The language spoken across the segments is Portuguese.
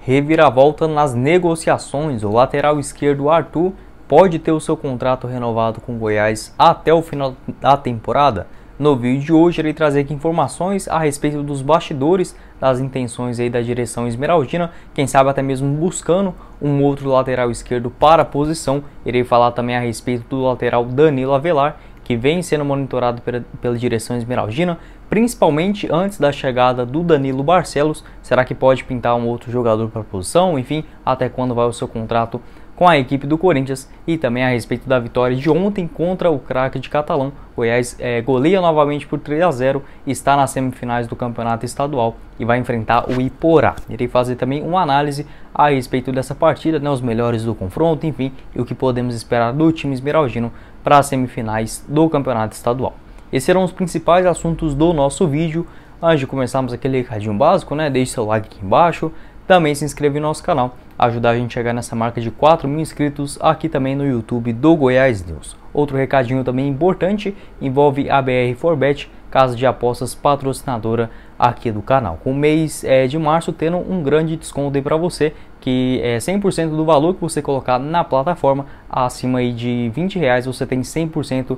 Reviravolta nas negociações. O lateral esquerdo Arthur pode ter o seu contrato renovado com o Goiás até o final da temporada. No vídeo de hoje, irei trazer aqui informações a respeito dos bastidores, das intenções aí da direção esmeraldina, quem sabe até mesmo buscando um outro lateral esquerdo para a posição. Irei falar também a respeito do lateral Danilo Avelar, que vem sendo monitorado pela direção esmeraldina, principalmente antes da chegada do Danilo Barcelos. Será que pode pintar um outro jogador para a posição? Enfim, até quando vai o seu contrato com a equipe do Corinthians? E também a respeito da vitória de ontem contra o Craque de Catalão. Goiás goleia novamente por 3-0, está nas semifinais do campeonato estadual e vai enfrentar o Iporá. Irei fazer também uma análise a respeito dessa partida, os melhores do confronto, enfim, e o que podemos esperar do time esmeraldino para as semifinais do campeonato estadual. Esses serão os principais assuntos do nosso vídeo. Antes de começarmos aquele recadinho básico, deixe seu like aqui embaixo, também se inscreva no nosso canal, ajudar a gente a chegar nessa marca de 4.000 inscritos aqui também no YouTube do Goiás News. Outro recadinho também importante envolve a BR4Bet, casa de apostas patrocinadora aqui do canal. Com o mês de março tendo um grande desconto aí para você, que é 100% do valor que você colocar na plataforma. Acima aí de R$20 você tem 100%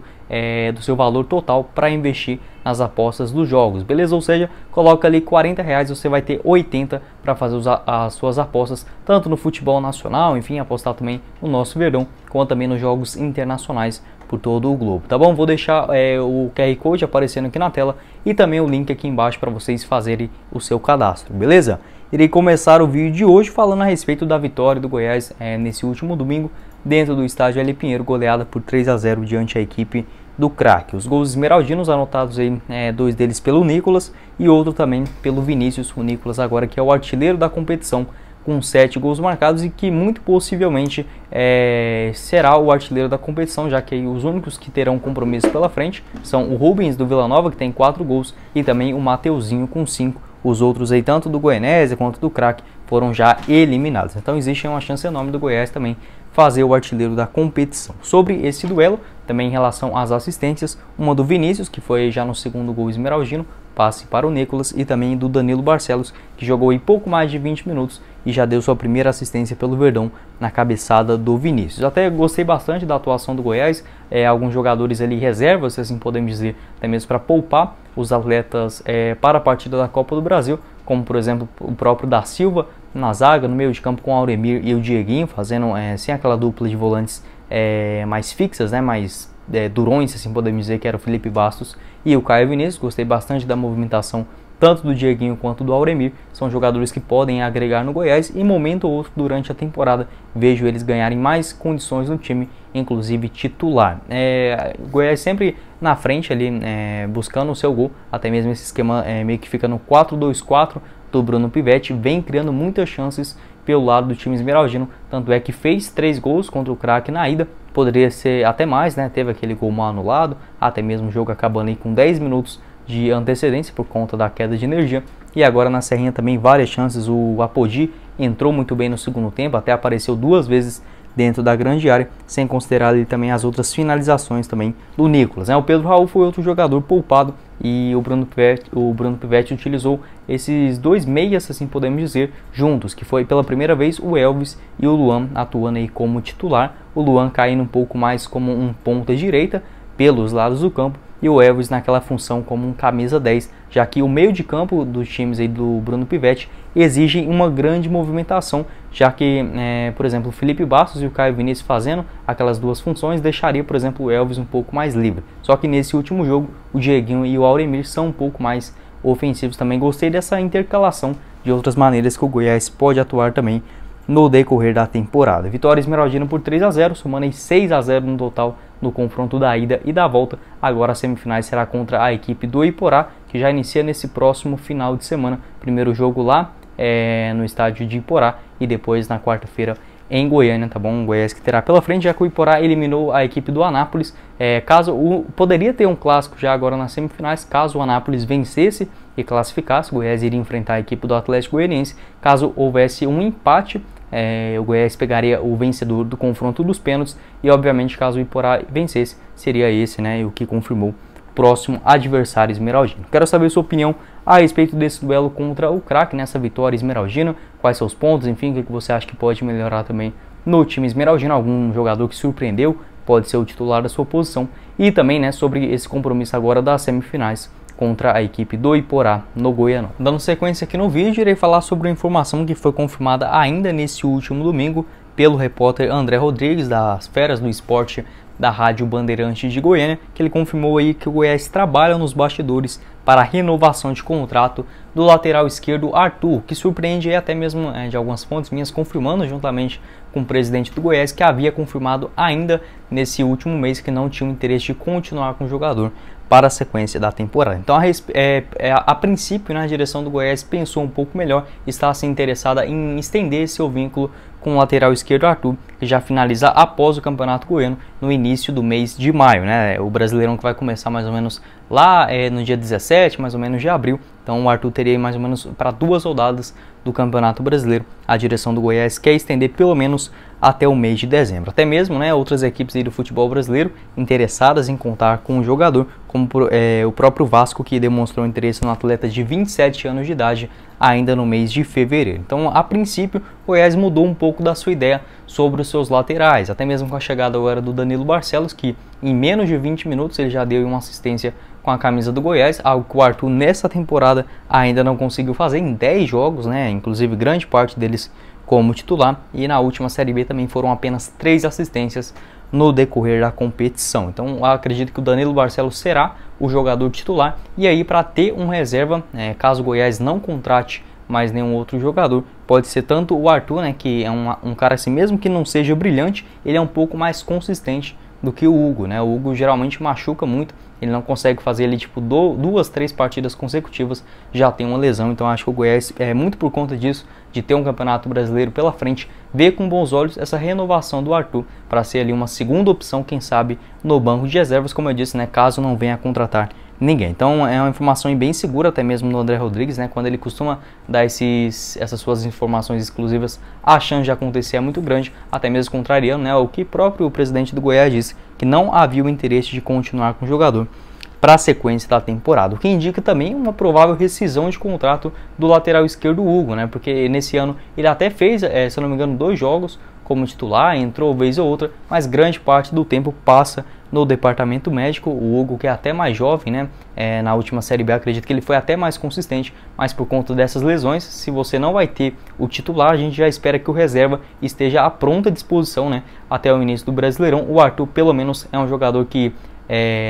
do seu valor total para investir nas apostas dos jogos, beleza? Ou seja, coloca ali R$40, você vai ter 80 para fazer as suas apostas, tanto no futebol nacional, enfim, apostar também no nosso Verdão, quanto também nos jogos internacionais por todo o globo, tá bom? Vou deixar o QR Code aparecendo aqui na tela e também o link aqui embaixo para vocês fazerem o seu cadastro, beleza? Irei começar o vídeo de hoje falando a respeito da vitória do Goiás nesse último domingo dentro do estádio L. Pinheiro, goleada por 3-0 diante a equipe do Craque. Os gols esmeraldinos anotados aí, 2 deles pelo Nicolas e outro também pelo Vinícius. O Nicolas agora que é o artilheiro da competição, com 7 gols marcados e que muito possivelmente será o artilheiro da competição, já que os únicos que terão compromisso pela frente são o Rubens do Vila Nova, que tem 4 gols, e também o Mateuzinho com 5. Os outros aí, tanto do Goianésia quanto do Craque, foram já eliminados. Então existe uma chance enorme do Goiás também fazer o artilheiro da competição. Sobre esse duelo, também em relação às assistências, uma do Vinícius, que foi já no segundo gol esmeraldino, passe para o Nicolas, e também do Danilo Barcelos, que jogou aí pouco mais de 20 minutos e já deu sua primeira assistência pelo Verdão na cabeçada do Vinícius. Até gostei bastante da atuação do Goiás, alguns jogadores ali reservas, se assim podemos dizer, até mesmo para poupar os atletas para a partida da Copa do Brasil, como por exemplo o próprio da Silva na zaga, no meio de campo com o Auremir e o Dieguinho, fazendo sem aquela dupla de volantes mais fixas, mais durões, se assim podemos dizer, que era o Felipe Bastos e o Caio Vinícius. Gostei bastante da movimentação tanto do Dieguinho quanto do Auremir. São jogadores que podem agregar no Goiás e em momento ou outro durante a temporada vejo eles ganharem mais condições no time, inclusive titular. O Goiás sempre na frente ali, buscando o seu gol, até mesmo esse esquema meio que fica no 4-2-4 do Bruno Pivetti, vem criando muitas chances pelo lado do time esmeraldino, tanto é que fez 3 gols contra o Craque na ida, poderia ser até mais, teve aquele gol mal anulado, até mesmo o jogo acabando aí com 10 minutos de antecedência por conta da queda de energia. E agora na Serrinha também várias chances, o Apodi entrou muito bem no segundo tempo, até apareceu 2 vezes dentro da grande área, sem considerar ali também as outras finalizações também do Nicolas. O Pedro Raul foi outro jogador poupado e o Bruno Pivetti utilizou esses 2 meias, assim podemos dizer, juntos, que foi pela primeira vez o Elvis e o Luan atuando aí como titular, o Luan caindo um pouco mais como um ponta direita pelos lados do campo e o Elvis naquela função como um camisa 10, já que o meio de campo dos times aí do Bruno Pivetti exige uma grande movimentação, já que, por exemplo, o Felipe Bastos e o Caio Vinícius fazendo aquelas 2 funções deixaria, por exemplo, o Elvis um pouco mais livre. Só que nesse último jogo, o Dieguinho e o Auremir são um pouco mais ofensivos também. Gostei dessa intercalação de outras maneiras que o Goiás pode atuar também no decorrer da temporada. Vitória esmeraldina por 3-0, somando aí 6-0 no total no confronto da ida e da volta. Agora as semifinais será contra a equipe do Iporá, que já inicia nesse próximo final de semana. Primeiro jogo lá no estádio de Iporá e depois na quarta-feira em Goiânia, tá bom? O Goiás que terá pela frente, já que o Iporá eliminou a equipe do Anápolis. Poderia ter um clássico já agora nas semifinais, caso o Anápolis vencesse e classificasse. O Goiás iria enfrentar a equipe do Atlético Goianiense. Caso houvesse um empate, o Goiás pegaria o vencedor do confronto dos pênaltis e, obviamente, caso o Iporá vencesse, seria esse, o que confirmou próximo adversário esmeraldino. Quero saber sua opinião a respeito desse duelo contra o Craque, nessa vitória esmeraldina, quais são os pontos, enfim, o que você acha que pode melhorar também no time esmeraldino, algum jogador que surpreendeu, pode ser o titular da sua posição, e também, né, sobre esse compromisso agora das semifinais contra a equipe do Iporá no Goianão. Dando sequência aqui no vídeo, irei falar sobre uma informação que foi confirmada ainda nesse último domingo pelo repórter André Rodrigues, das Feras do Esporte da Rádio Bandeirantes de Goiânia, que ele confirmou aí que o Goiás trabalha nos bastidores para a renovação de contrato do lateral esquerdo Arthur, que surpreende até mesmo de algumas fontes minhas, confirmando juntamente com o presidente do Goiás que havia confirmado ainda nesse último mês que não tinha o interesse de continuar com o jogador para a sequência da temporada. Então, a princípio, a direção do Goiás pensou um pouco melhor, está se interessada em estender seu vínculo com o lateral esquerdo Arthur, que já finaliza após o Campeonato Goiano no início do mês de maio, né? O Brasileirão que vai começar mais ou menos lá no dia 17, mais ou menos de abril. Então o Arthur teria mais ou menos para 2 rodadas do Campeonato Brasileiro. A direção do Goiás quer estender pelo menos até o mês de dezembro. Até mesmo, né, outras equipes aí do futebol brasileiro interessadas em contar com o jogador, como o próprio Vasco, que demonstrou interesse no atleta de 27 anos de idade ainda no mês de fevereiro. Então, a princípio, o Goiás mudou um pouco da sua ideia sobre os seus laterais, até mesmo com a chegada agora do Danilo Barcelos, que em menos de 20 minutos ele já deu uma assistência com a camisa do Goiás, algo que o Arthur nessa temporada ainda não conseguiu fazer em 10 jogos, né? Inclusive grande parte deles como titular, e na última Série B também foram apenas 3 assistências no decorrer da competição. Então eu acredito que o Danilo Barcelos será o jogador titular, e aí para ter um reserva, caso o Goiás não contrate mais nenhum outro jogador, pode ser tanto o Arthur, né, que é um cara assim, mesmo que não seja brilhante, ele é um pouco mais consistente do que o Hugo, né? O Hugo geralmente machuca muito, ele não consegue fazer ali tipo 2, 3 partidas consecutivas, já tem uma lesão. Então acho que o Goiás, muito por conta disso, de ter um Campeonato Brasileiro pela frente, vê com bons olhos essa renovação do Arthur para ser ali uma segunda opção, quem sabe, no banco de reservas, como eu disse, né, caso não venha a contratar ninguém. Então é uma informação bem segura, até mesmo do André Rodrigues, né, quando ele costuma dar essas suas informações exclusivas, a chance de acontecer é muito grande, até mesmo contrariando, né, o que próprio presidente do Goiás disse, que não havia o interesse de continuar com o jogador para a sequência da temporada, o que indica também uma provável rescisão de contrato do lateral esquerdo Hugo, né, porque nesse ano ele até fez, se eu não me engano, 2 jogos como titular, entrou vez ou outra, mas grande parte do tempo passa no departamento médico. O Hugo, que é até mais jovem, né, na última Série B, acredito que ele foi até mais consistente, mas por conta dessas lesões, se você não vai ter o titular, a gente já espera que o reserva esteja à pronta disposição, né, até o início do Brasileirão. O Arthur, pelo menos, é um jogador que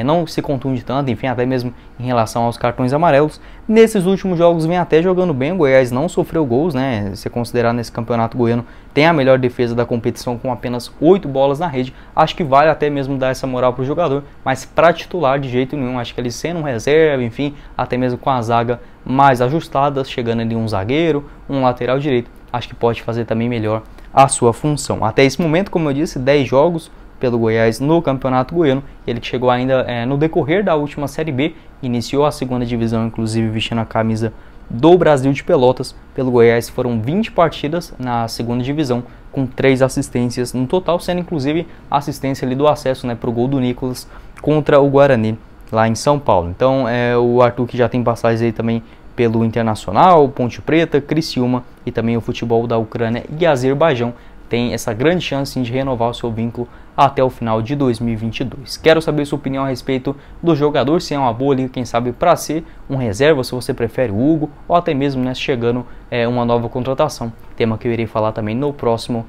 não se contunde tanto, enfim, até mesmo em relação aos cartões amarelos. Nesses últimos jogos vem até jogando bem, o Goiás não sofreu gols, né, se considerar nesse campeonato goiano, tem a melhor defesa da competição com apenas 8 bolas na rede. Acho que vale até mesmo dar essa moral para o jogador, mas para titular de jeito nenhum. Acho que ele sendo um reserva, enfim, até mesmo com a zaga mais ajustada, chegando ali um zagueiro, um lateral direito, acho que pode fazer também melhor a sua função. Até esse momento, como eu disse, 10 jogos pelo Goiás no Campeonato Goiano, ele que chegou ainda no decorrer da última Série B, iniciou a segunda divisão, inclusive vestindo a camisa do Brasil de Pelotas. Pelo Goiás foram 20 partidas na segunda divisão, com 3 assistências no total, sendo inclusive a assistência ali do acesso, né, para o gol do Nicolas contra o Guarani, lá em São Paulo. Então o Arthur, que já tem passagens aí também pelo Internacional, Ponte Preta, Criciúma e também o futebol da Ucrânia e Azerbaijão, tem essa grande chance de renovar o seu vínculo até o final de 2022. Quero saber sua opinião a respeito do jogador, se é uma boa liga, quem sabe, para ser um reserva, se você prefere o Hugo, ou até mesmo, né, chegando uma nova contratação, tema que eu irei falar também no próximo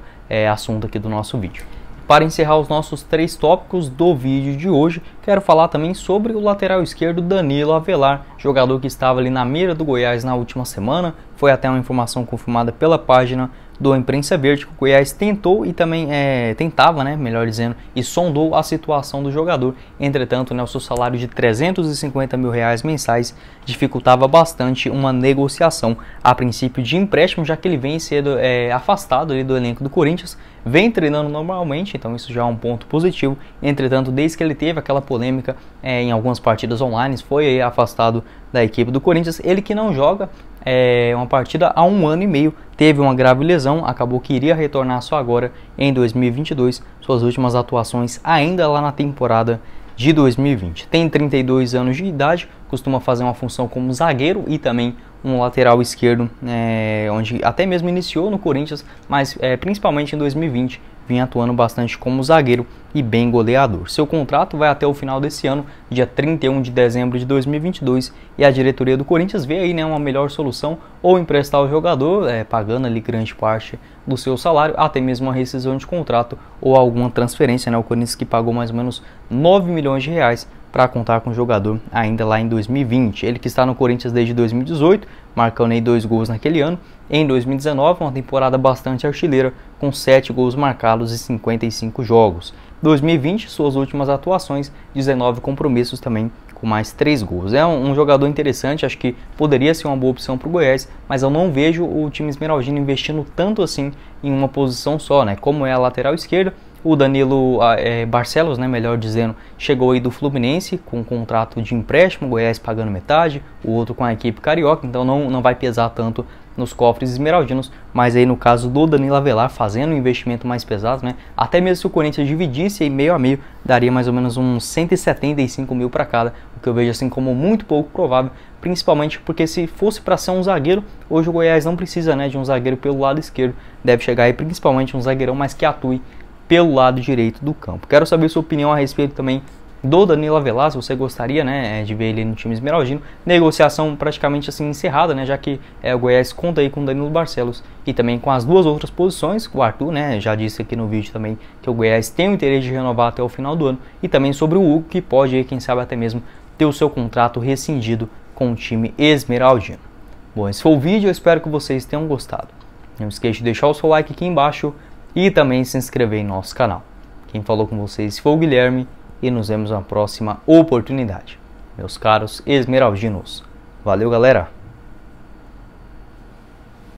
assunto aqui do nosso vídeo. Para encerrar os nossos 3 tópicos do vídeo de hoje, quero falar também sobre o lateral esquerdo Danilo Avelar, jogador que estava ali na mira do Goiás na última semana. Foi até uma informação confirmada pela página do Imprensa Verde que o Goiás tentou e também tentava, né, melhor dizendo, e sondou a situação do jogador. Entretanto, né, o seu salário de R$350 mil mensais dificultava bastante uma negociação a princípio de empréstimo, já que ele vem sendo afastado ali do elenco do Corinthians, vem treinando normalmente, então isso já é um ponto positivo. Entretanto, desde que ele teve aquela polêmica em algumas partidas online, foi afastado da equipe do Corinthians. Ele que não joga uma partida há 1 ano e meio, teve uma grave lesão, acabou que iria retornar só agora em 2022, suas últimas atuações ainda lá na temporada de 2020. Tem 32 anos de idade, costuma fazer uma função como zagueiro e também um lateral esquerdo, onde até mesmo iniciou no Corinthians, mas principalmente em 2020 vinha atuando bastante como zagueiro e bem goleador. Seu contrato vai até o final desse ano, dia 31 de dezembro de 2022, e a diretoria do Corinthians vê aí, uma melhor solução, ou emprestar o jogador, pagando ali grande parte do seu salário, até mesmo uma rescisão de contrato ou alguma transferência, O Corinthians que pagou mais ou menos 9 milhões de reais para contar com o jogador ainda lá em 2020. Ele que está no Corinthians desde 2018, marcando aí 2 gols naquele ano. Em 2019, uma temporada bastante artilheira, com 7 gols marcados e 55 jogos. 2020, suas últimas atuações, 19 compromissos também, com mais 3 gols. É um jogador interessante, acho que poderia ser uma boa opção para o Goiás, mas eu não vejo o time esmeraldino investindo tanto assim em uma posição só, Como é a lateral esquerda. O Danilo Barcelos, melhor dizendo, chegou aí do Fluminense com um contrato de empréstimo, o Goiás pagando metade, o outro com a equipe carioca, então não vai pesar tanto nos cofres esmeraldinos, mas aí no caso do Danilo Avelar fazendo um investimento mais pesado, até mesmo se o Corinthians dividisse aí meio a meio, daria mais ou menos uns 175 mil para cada, o que eu vejo assim como muito pouco provável, principalmente porque se fosse para ser um zagueiro, hoje o Goiás não precisa de um zagueiro pelo lado esquerdo, deve chegar aí principalmente um zagueirão mais que atue pelo lado direito do campo. Quero saber sua opinião a respeito também do Danilo Avelar, se você gostaria de ver ele no time esmeraldino. Negociação praticamente assim encerrada, já que o Goiás conta aí com o Danilo Barcelos e também com as 2 outras posições. O Arthur, já disse aqui no vídeo também que o Goiás tem o interesse de renovar até o final do ano, e também sobre o Hugo, que pode, quem sabe, até mesmo ter o seu contrato rescindido com o time esmeraldino. Bom, esse foi o vídeo, eu espero que vocês tenham gostado. Não esqueça de deixar o seu like aqui embaixo e também se inscrever em nosso canal. Quem falou com vocês foi o Guilherme e nos vemos na próxima oportunidade. Meus caros esmeraldinos. Valeu, galera!